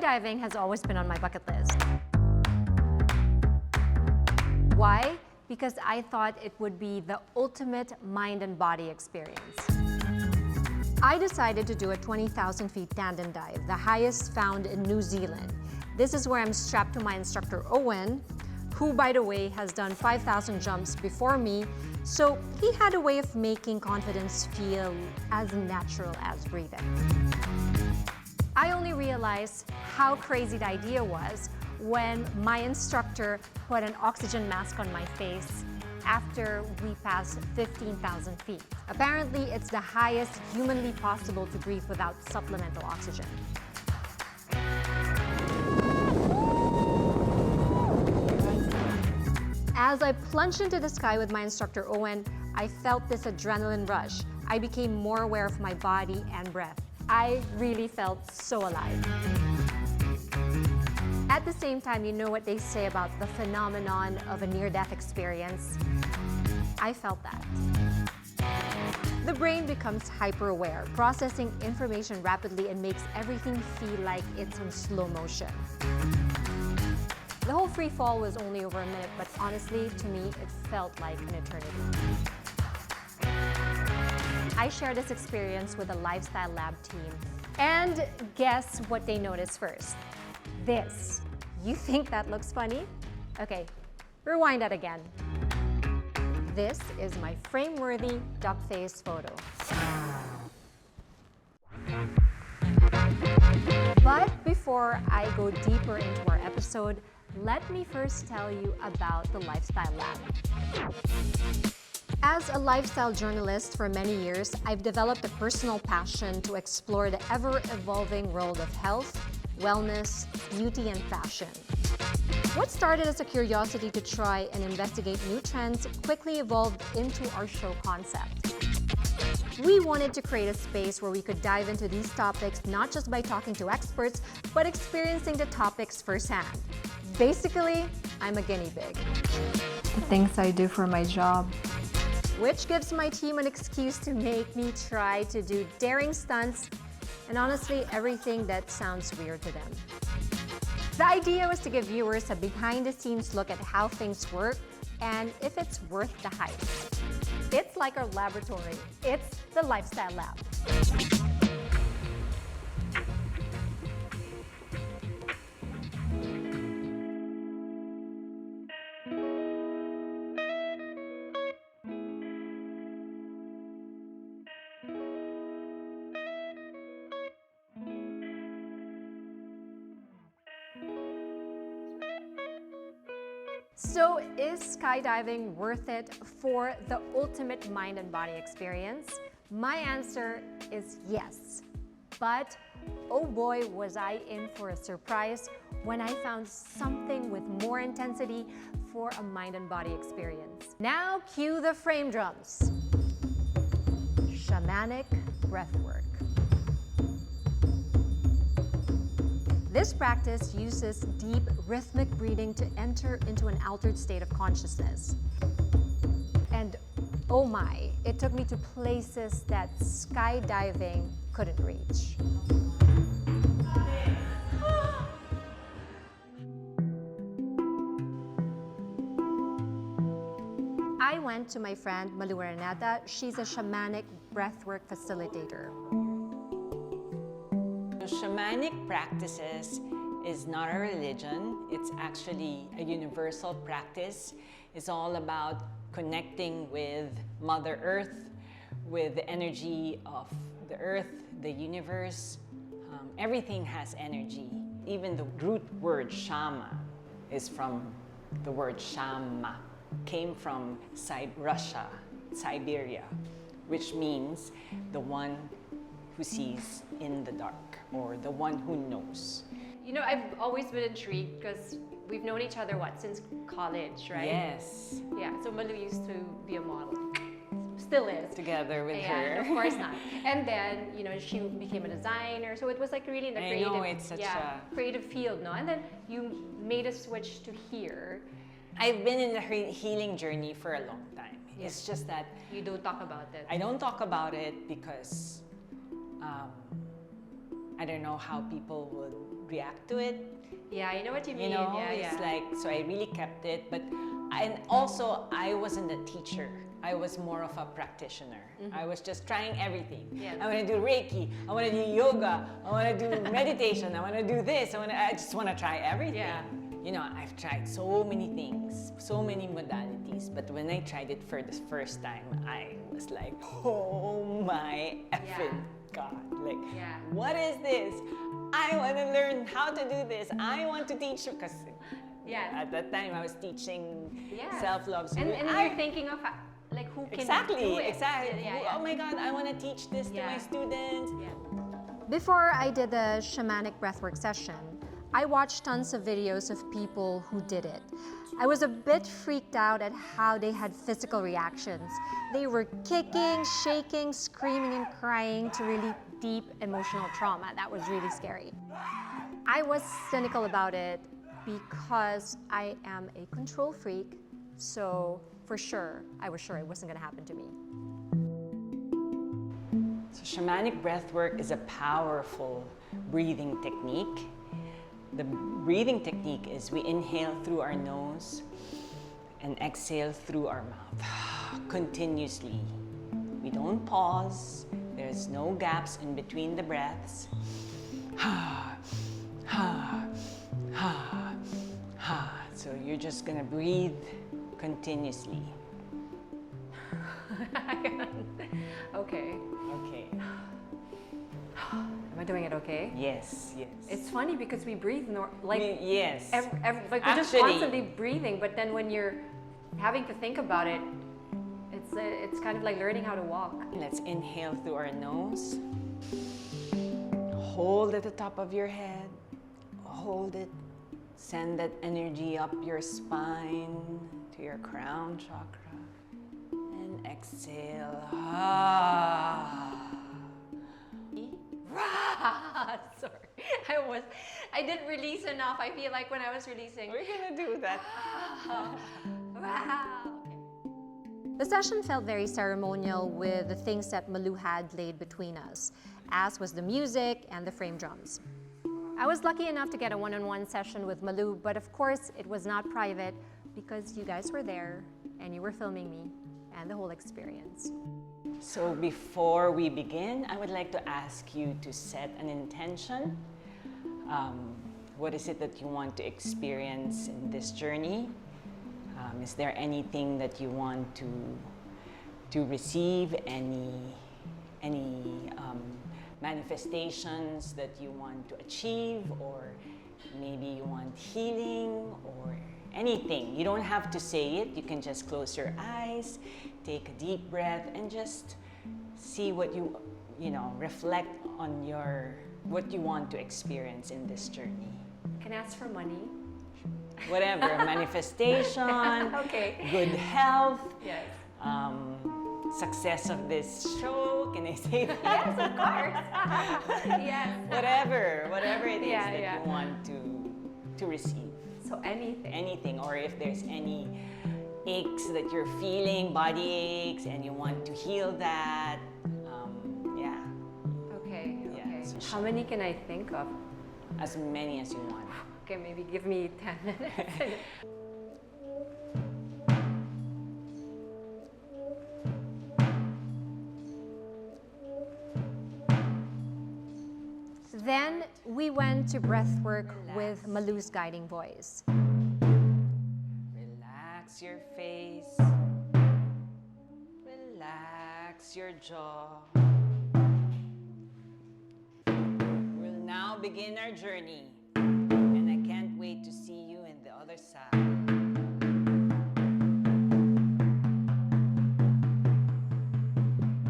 Skydiving has always been on my bucket list. Why? Because I thought it would be the ultimate mind and body experience. I decided to do a 20,000 feet tandem dive, the highest found in New Zealand. This is where I'm strapped to my instructor, Owen, who, by the way, has done 5,000 jumps before me, so he had a way of making confidence feel as natural as breathing. I only realized how crazy the idea was when my instructor put an oxygen mask on my face after we passed 15,000 feet. Apparently, it's the highest humanly possible to breathe without supplemental oxygen. As I plunged into the sky with my instructor Owen, I felt this adrenaline rush. I became more aware of my body and breath. I really felt so alive. At the same time, you know what they say about the phenomenon of a near-death experience? I felt that. The brain becomes hyper-aware, processing information rapidly and makes everything feel like it's in slow motion. The whole free fall was only over a minute, but honestly, to me, it felt like an eternity. I shared this experience with the Lifestyle Lab team. And guess what they noticed first? This. You think that looks funny? Okay, rewind that again. This is my frame-worthy duck face photo. But before I go deeper into our episode, let me first tell you about the Lifestyle Lab. As a lifestyle journalist for many years, I've developed a personal passion to explore the ever-evolving world of health, wellness, beauty, and fashion. What started as a curiosity to try and investigate new trends quickly evolved into our show concept. We wanted to create a space where we could dive into these topics not just by talking to experts, but experiencing the topics firsthand. Basically, I'm a guinea pig. The things I do for my job. Which gives my team an excuse to make me try to do daring stunts and honestly everything that sounds weird to them. The idea was to give viewers a behind-the-scenes look at how things work and if it's worth the hype. It's like our laboratory. It's the Lifestyle Lab. So is skydiving worth it for the ultimate mind and body experience? My answer is yes. But oh boy, was I in for a surprise when I found something with more intensity for a mind and body experience. Now cue the frame drums. Shamanic breathwork. This practice uses deep rhythmic breathing to enter into an altered state of consciousness. And oh my, it took me to places that skydiving couldn't reach. I went to my friend Malu Renata. She's a shamanic breathwork facilitator. Shamanic practices is not a religion. It's actually a universal practice. It's all about connecting with Mother Earth, with the energy of the earth, the universe. Everything has energy. Even the root word shama is from the word shama, came from Russia, Siberia, which means the one who sees in the dark, or the one who knows. You know, I've always been intrigued because we've known each other, since college, right? Yes. Yeah, so Malu used to be a model. Still is. Together with and her. Of course not. And then, you know, she became a designer, so it was like really in the creative, it's such creative field, no? And then you made a switch to here. I've been in a healing journey for a long time. Yeah. It's just that You don't talk about it. I don't talk about it because I don't know how people would react to it. Yeah, I know what you mean. You know, yeah, it's yeah. like, so I really kept it. And also, I wasn't a teacher. I was more of a practitioner. I was just trying everything. Yes. I want to do Reiki. I want to do yoga. I want to do meditation. I want to do this. I just want to try everything. Yeah. You know, I've tried so many things, so many modalities. But when I tried it for the first time, I was like, oh my effing God. Like, Yeah. what is this? I want to learn how to do this. I want to teach, because at that time I was teaching self-love. So And you're thinking of like who can do it. Exactly. Yeah, yeah. Oh my God, I want to teach this to my students. Yeah. Before I did the shamanic breathwork session, I watched tons of videos of people who did it. I was a bit freaked out at how they had physical reactions. They were kicking, shaking, screaming, and crying to really deep emotional trauma. That was really scary. I was cynical about it because I am a control freak, so for sure, I was sure it wasn't gonna happen to me. So shamanic breathwork is a powerful breathing technique. The breathing technique is we inhale through our nose and exhale through our mouth continuously. We don't pause. There's no gaps in between the breaths. So you're just gonna breathe continuously. Okay. Okay. Am I doing it okay? Yes, yes. It's funny because we breathe yes. like we're just constantly breathing, but then when you're having to think about it, it's kind of like learning how to walk. Let's inhale through our nose. Hold at the top of your head. Hold it. Send that energy up your spine to your crown chakra. And exhale. Sorry, I didn't release enough. I feel like when I was releasing. We're gonna do that. Wow. The session felt very ceremonial with the things that Malu had laid between us, as was the music and the frame drums. I was lucky enough to get a one-on-one session with Malu, but of course it was not private because you guys were there and you were filming me and the whole experience. So before we begin, I would like to ask you to set an intention. What is it that you want to experience in this journey? Is there anything that you want to receive? Any manifestations that you want to achieve, or maybe you want healing or anything? You don't have to say it. You can just close your eyes, take a deep breath, and just see what you reflect on what you want to experience in this journey. Can I ask for money? Whatever, manifestation, Okay. good health, Yes. Success of this show. Can I say that? Yes, of course. Yes. Whatever it is that Yeah. you want to receive. So anything. Anything, or if there's any aches that you're feeling, body aches, and you want to heal that, Okay. Yeah, Okay. so How many can I think of? as many as you want. Okay, maybe give me 10 minutes. Then we went to breathwork with Malu's guiding voice. Relax your face. Relax your jaw. We'll now begin our journey, and I can't wait to see you in the other side.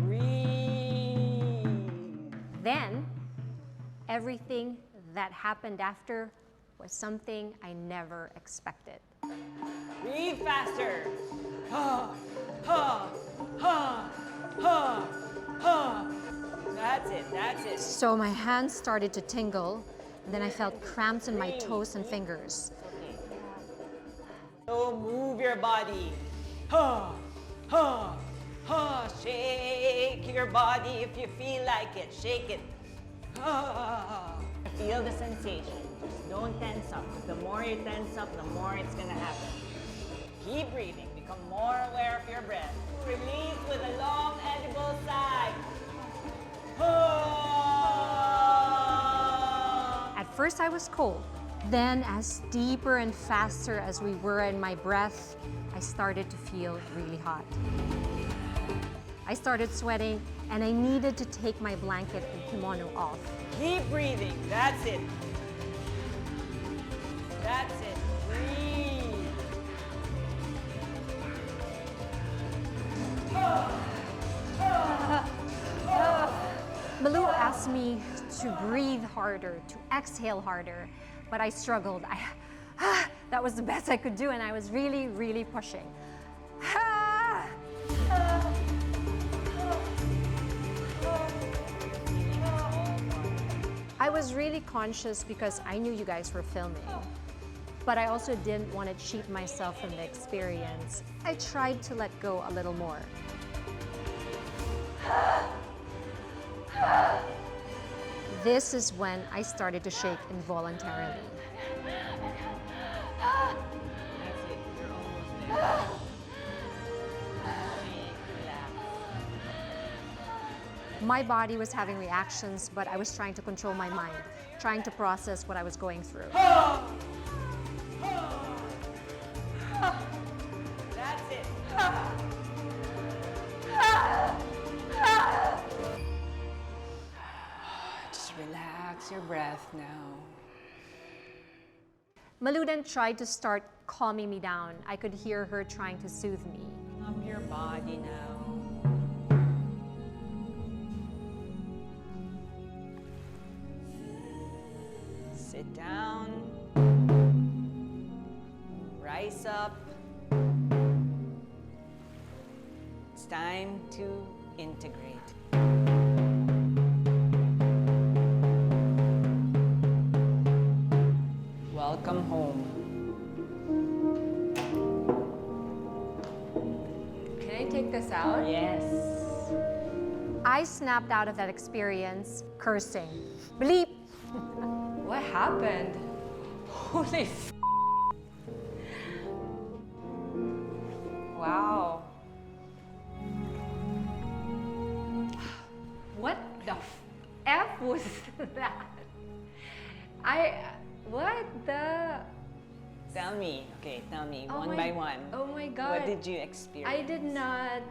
Breathe. Then, everything that happened after was something I never expected. Breathe faster. Ha, ha, ha, ha, ha. That's it. So my hands started to tingle, and then I felt cramps in my toes and fingers. Okay. So move your body. Ha, ha, ha. Shake your body if you feel like it. Shake it. Feel the sensation. Just don't tense up. The more you tense up, the more it's gonna happen. Keep breathing. Become more aware of your breath. Release with a long, edible sigh. At first I was cold. Then, as deeper and faster as we were in my breath, I started to feel really hot. I started sweating and I needed to take my blanket and kimono off. Keep breathing. That's it. That's it. Breathe. Malou asked me to breathe harder, to exhale harder, but I struggled. That was the best I could do, and I was really, really pushing. I was really conscious because I knew you guys were filming, but I also didn't want to cheat myself from the experience. I tried to let go a little more. This is when I started to shake involuntarily. That's it. You're almost there. Relax. My body was having reactions, but I was trying to control my mind, trying to process what I was going through. That's it. Just relax your breath now. Malou then tried to start calming me down. I could hear her trying to soothe me. Calm your body now. Sit down. Rise up. It's time to integrate. Welcome home. Can I take this out? Yes. I snapped out of that experience, cursing. Bleep! What happened? Holy f. Wow. What the F was that? What the? Tell me. Okay, tell me Oh one my- by one. Oh my God. What did you experience? I did not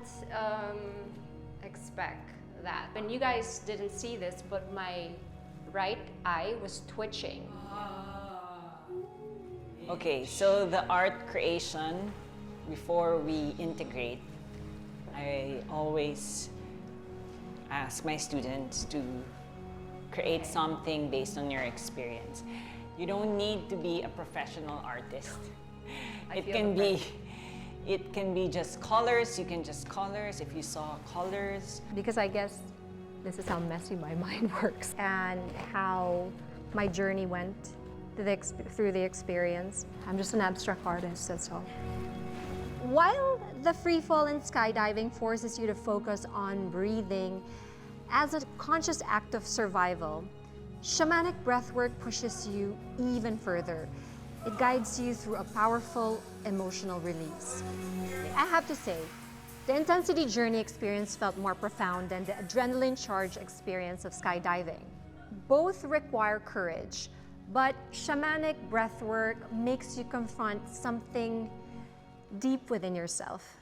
expect that. And you guys didn't see this, but my right eye was twitching. Okay, so the art creation, before we integrate, I always ask my students to create something based on your experience. You don't need to be a professional artist. It can be just colors. You can just colors if you saw colors. Because I guess this is how messy my mind works and how my journey went through the experience. I'm just an abstract artist, that's all. While the free fall in skydiving forces you to focus on breathing as a conscious act of survival, shamanic breathwork pushes you even further. It guides you through a powerful emotional release. I have to say, the intensity journey experience felt more profound than the adrenaline-charged experience of skydiving. Both require courage, but shamanic breathwork makes you confront something deep within yourself.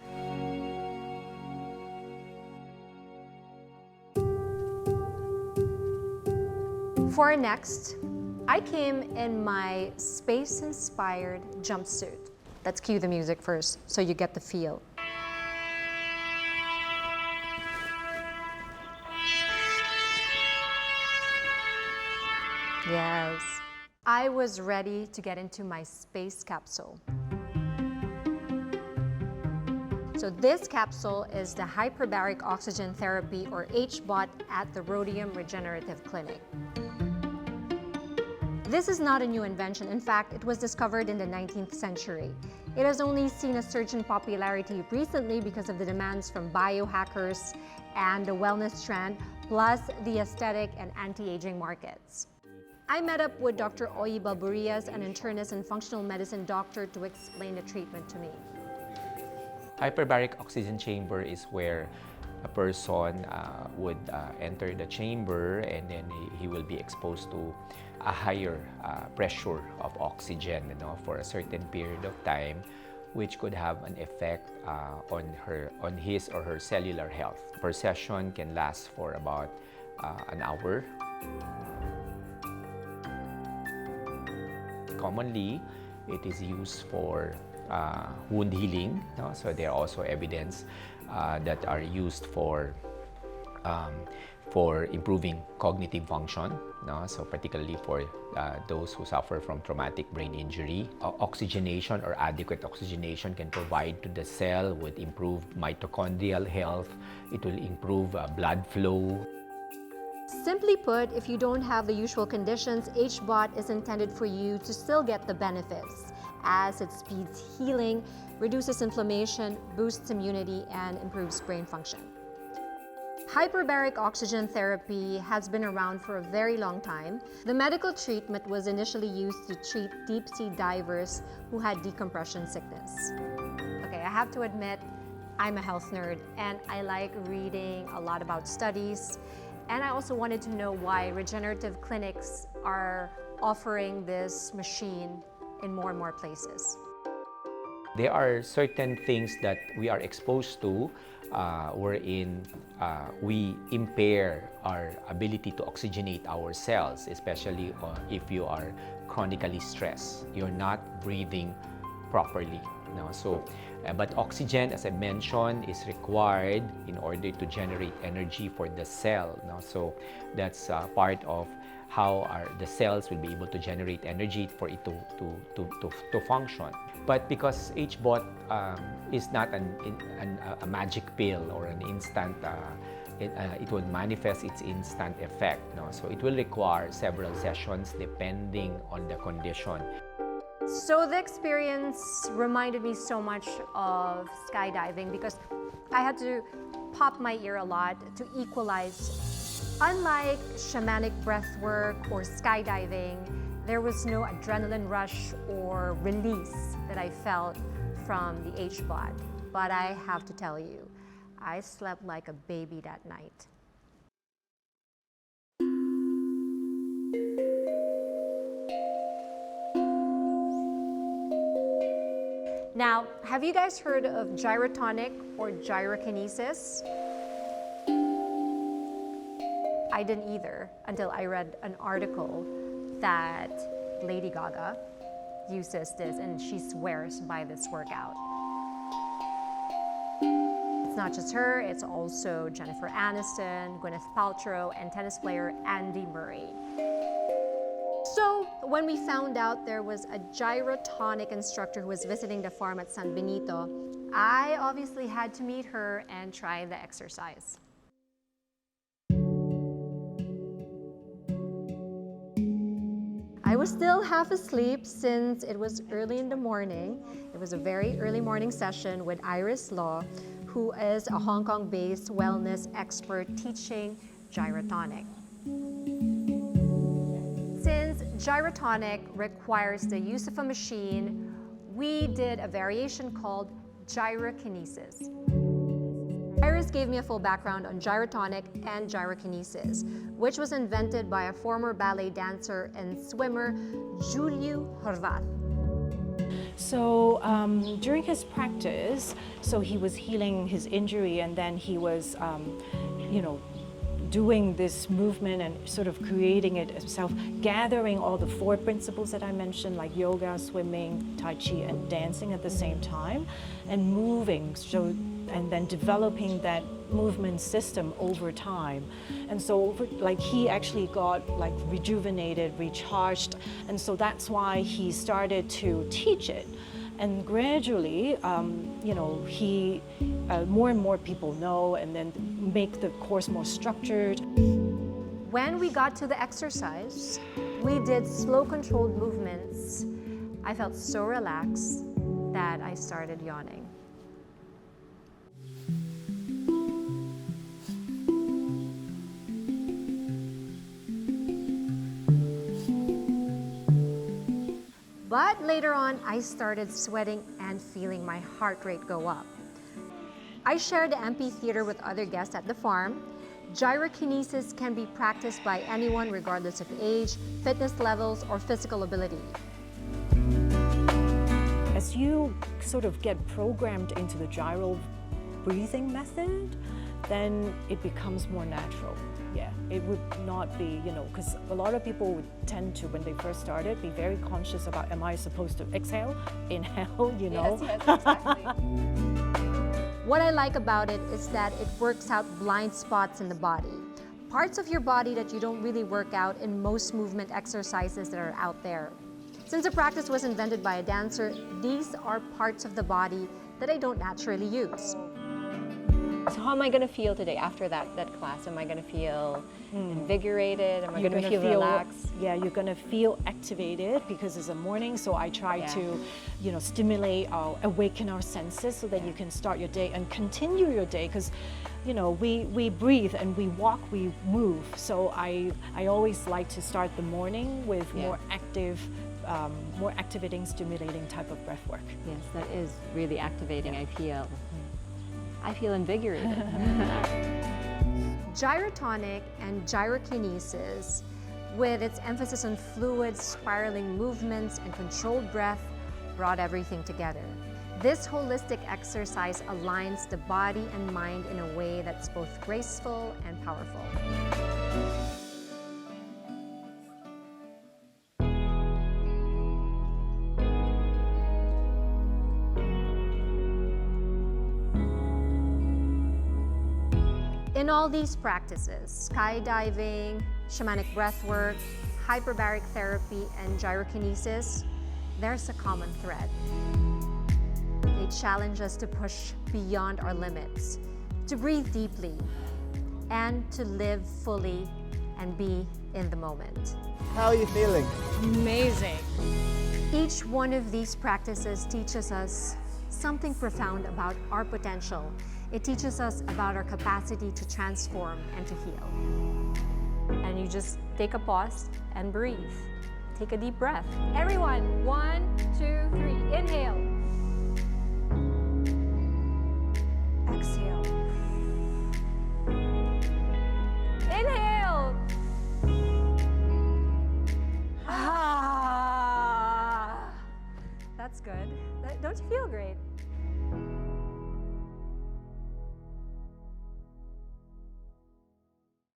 For next, I came in my space-inspired jumpsuit. Let's cue the music first so you get the feel. Yes. I was ready to get into my space capsule. So this capsule is the Hyperbaric Oxygen Therapy, or HBOT, at the Rhodium Regenerative Clinic. This is not a new invention. In fact, it was discovered in the 19th century. It has only seen a surge in popularity recently because of the demands from biohackers and the wellness trend, plus the aesthetic and anti-aging markets. I met up with Dr. Oyi Balburias, an internist and functional medicine doctor, to explain the treatment to me. Hyperbaric oxygen chamber is where a person would enter the chamber, and then he will be exposed to a higher pressure of oxygen, for a certain period of time, which could have an effect on his or her cellular health. Per session can last for about an hour. Commonly, it is used for wound healing. So there are also evidence that are used for improving cognitive function. So particularly for those who suffer from traumatic brain injury. Oxygenation or adequate oxygenation can provide to the cell with improved mitochondrial health. It will improve blood flow. Simply put, if you don't have the usual conditions, HBOT is intended for you to still get the benefits, as it speeds healing, reduces inflammation, boosts immunity, and improves brain function. Hyperbaric oxygen therapy has been around for a very long time. The medical treatment was initially used to treat deep-sea divers who had decompression sickness. Okay, I have to admit, I'm a health nerd, and I like reading a lot about studies. And I also wanted to know why regenerative clinics are offering this machine in more and more places. There are certain things that we are exposed to wherein we impair our ability to oxygenate our cells, especially if you are chronically stressed. You're not breathing properly. But oxygen, as I mentioned, is required in order to generate energy for the cell. So that's part of how the cells will be able to generate energy for it to function. But because HBOT is not a magic pill or an instant, it will manifest its instant effect. So it will require several sessions depending on the condition. So the experience reminded me so much of skydiving because I had to pop my ear a lot to equalize. Unlike shamanic breathwork or skydiving, there was no adrenaline rush or release that I felt from the HBOT. But I have to tell you, I slept like a baby that night. Now, have you guys heard of gyrotonic or gyrokinesis? I didn't either until I read an article that Lady Gaga uses this and she swears by this workout. It's not just her, it's also Jennifer Aniston, Gwyneth Paltrow, and tennis player Andy Murray. So when we found out there was a gyrotonic instructor who was visiting the farm at San Benito, I obviously had to meet her and try the exercise. I was still half asleep since it was early in the morning. It was a very early morning session with Iris Law, who is a Hong Kong-based wellness expert teaching gyrotonic. Since gyrotonic requires the use of a machine, we did a variation called gyrokinesis. Iris gave me a full background on gyrotonic and gyrokinesis, which was invented by a former ballet dancer and swimmer, Juliu Horvath. So during his practice, so he was healing his injury, and then he was, doing this movement and sort of creating it himself, gathering all the four principles that I mentioned, like yoga, swimming, tai chi, and dancing at the same time, and moving, and then developing that movement system over time. And so he actually got rejuvenated, recharged, and so that's why he started to teach it. And gradually, more and more people know, and then make the course more structured. When we got to the exercise, we did slow controlled movements. I felt so relaxed that I started yawning. But later on, I started sweating and feeling my heart rate go up. I shared the amphitheater with other guests at the farm. Gyrokinesis can be practiced by anyone regardless of age, fitness levels, or physical ability. As you sort of get programmed into the gyro breathing method, then it becomes more natural. Yeah, it would not be, because a lot of people would tend to, when they first started, be very conscious about, am I supposed to exhale, inhale, Yes, exactly. What I like about it is that it works out blind spots in the body. Parts of your body that you don't really work out in most movement exercises that are out there. Since the practice was invented by a dancer, these are parts of the body that I don't naturally use. So how am I going to feel today after that class? Am I going to feel invigorated? Am I going to feel relaxed? Yeah, you're going to feel activated because it's a morning. So I try to, stimulate, awaken our senses so that you can start your day and continue your day. Because, we breathe and we walk, we move. So I always like to start the morning with more active, more activating, stimulating type of breath work. Yes, that is really activating. I feel invigorated. Gyrotonic and gyrokinesis, with its emphasis on fluid, spiraling movements, and controlled breath, brought everything together. This holistic exercise aligns the body and mind in a way that's both graceful and powerful. In all these practices, skydiving, shamanic breathwork, hyperbaric therapy, and gyrokinesis, there's a common thread. They challenge us to push beyond our limits, to breathe deeply, and to live fully and be in the moment. How are you feeling? Amazing. Each one of these practices teaches us something profound about our potential. It teaches us about our capacity to transform and to heal. And you just take a pause and breathe. Take a deep breath. Everyone, 1, 2, 3. Inhale. Exhale. Inhale. Ah. That's good. Don't you feel great?